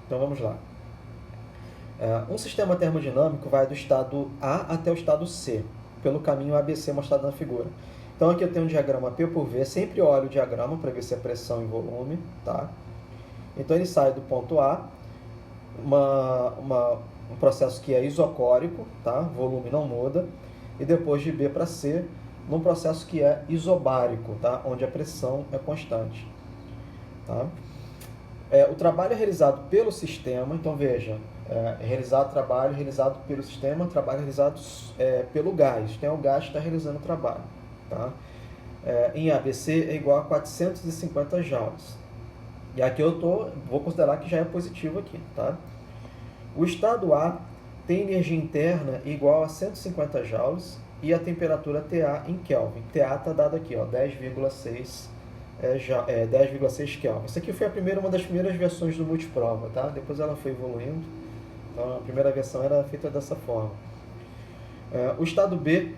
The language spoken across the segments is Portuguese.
Então vamos lá. Um sistema termodinâmico vai do estado A até o estado C, pelo caminho ABC mostrado na figura. Então aqui eu tenho um diagrama P por V, sempre olho o diagrama para ver se é pressão e volume, tá? Então ele sai do ponto A, um processo que é isocórico, tá? Volume não muda, e depois de B para C, num processo que é isobárico, tá? Onde a pressão é constante. Tá? O trabalho é realizado pelo sistema, então veja, trabalho realizado pelo sistema, trabalho realizado pelo gás. Tem o gás que está realizando o trabalho. Tá? Em ABC é igual a 450 joules. E aqui eu vou considerar que já é positivo aqui. Tá? O estado A tem energia interna igual a 150 joules e a temperatura TA em Kelvin. TA está dado aqui, 10,6 Kelvin. Isso aqui foi uma das primeiras versões do multiprova, tá? Depois ela foi evoluindo. Então a primeira versão era feita dessa forma. O estado B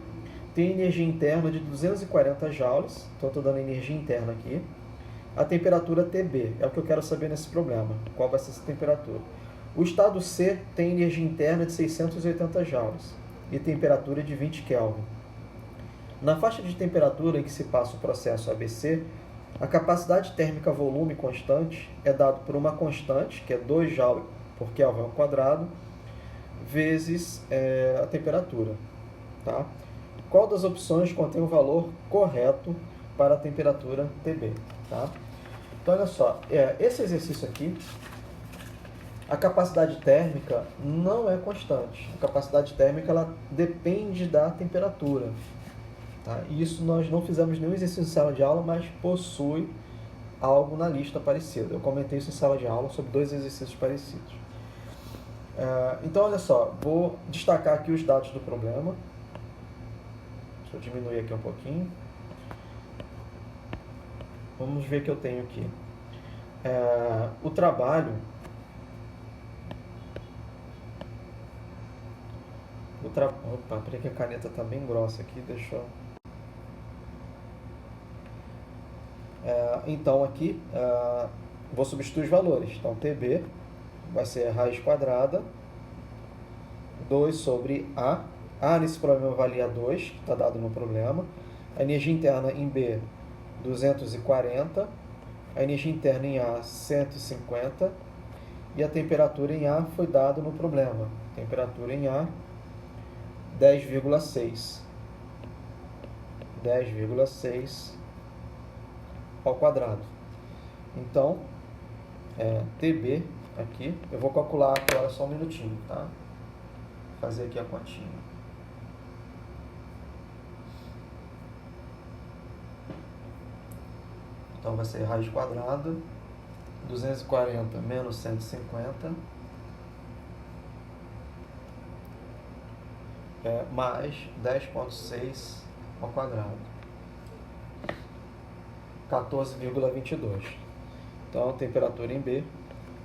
tem energia interna de 240 joules, então estou dando energia interna aqui. A temperatura TB, é o que eu quero saber nesse problema, qual vai ser essa temperatura. O estado C tem energia interna de 680 joules e temperatura de 20 Kelvin. Na faixa de temperatura em que se passa o processo ABC, a capacidade térmica volume constante é dado por uma constante, que é 2 Joule por Kelvin ao quadrado, vezes a temperatura. Tá? Qual das opções contém o valor correto para a temperatura TB? Tá? Então, olha só, esse exercício aqui, a capacidade térmica não é constante. A capacidade térmica ela depende da temperatura. Tá? Isso nós não fizemos nenhum exercício em sala de aula, mas possui algo na lista parecido. Eu comentei isso em sala de aula sobre 2 exercícios parecidos. Então, olha só, vou destacar aqui os dados do problema. Deixa eu diminuir aqui um pouquinho. Vamos ver o que eu tenho aqui. O trabalho... Opa, peraí que a caneta está bem grossa aqui, deixa eu... Então aqui vou substituir os valores. Então TB vai ser raiz quadrada 2 sobre A. A nesse problema valia 2, que está dado no problema. A energia interna em B 240. A energia interna em A 150. E a temperatura em A foi dado no problema. Temperatura em A 10,6. 10,6 ao quadrado. Então, TB aqui, eu vou calcular agora só um minutinho, tá? Fazer aqui a continha. Então vai ser raiz quadrada, 240 menos 150, mais 10,6 ao quadrado. 14,22. Então, temperatura em B,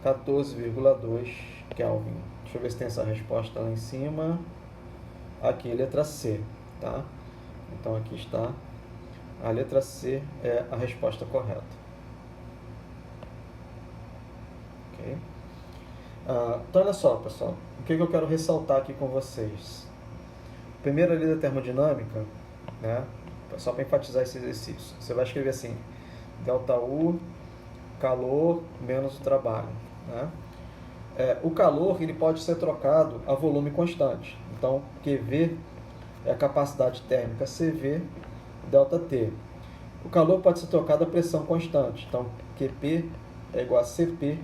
14,2 Kelvin. Deixa eu ver se tem essa resposta lá em cima. Aqui, letra C, tá? Então, aqui está. A letra C é a resposta correta. Ok? Então, olha só, pessoal. O que eu quero ressaltar aqui com vocês? Primeira lei da termodinâmica, né? Só para enfatizar esse exercício. Você vai escrever assim, ΔU, calor menos o trabalho. Né? O calor ele pode ser trocado a volume constante. Então, QV é a capacidade térmica CV, ΔT. O calor pode ser trocado a pressão constante. Então, QP é igual a CP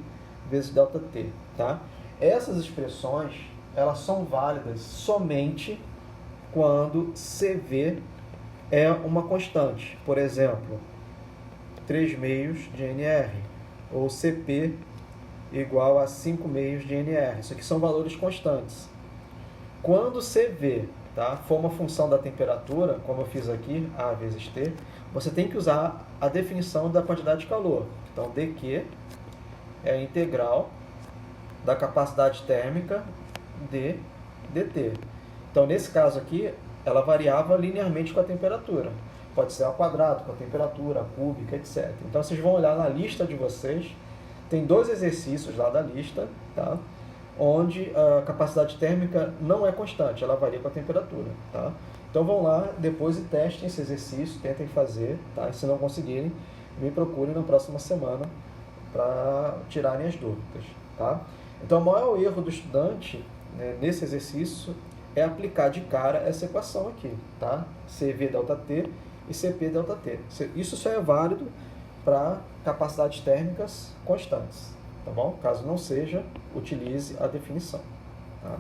vezes ΔT. Tá? Essas expressões elas são válidas somente quando CV é uma constante. Por exemplo, 3 meios de NR, ou CP igual a 5 meios de NR. Isso aqui são valores constantes. Quando CV for uma função da temperatura, como eu fiz aqui, A vezes T, você tem que usar a definição da quantidade de calor. Então, dQ é a integral da capacidade térmica de dt. Então, nesse caso aqui, ela variava linearmente com a temperatura. Pode ser ao quadrado, com a temperatura, a cúbica, etc. Então, vocês vão olhar na lista de vocês, Tem 2 exercícios lá da lista, tá? Onde a capacidade térmica não é constante, ela varia com a temperatura, tá? Então vão lá depois e testem esse exercício, tentem fazer, tá? E se não conseguirem, me procurem na próxima semana para tirarem as dúvidas, tá? Então o maior erro do estudante, né, nesse exercício é aplicar de cara essa equação aqui, tá? CV ΔT e CP ΔT. Isso só é válido para capacidades térmicas constantes, tá bom? Caso não seja, utilize a definição, tá?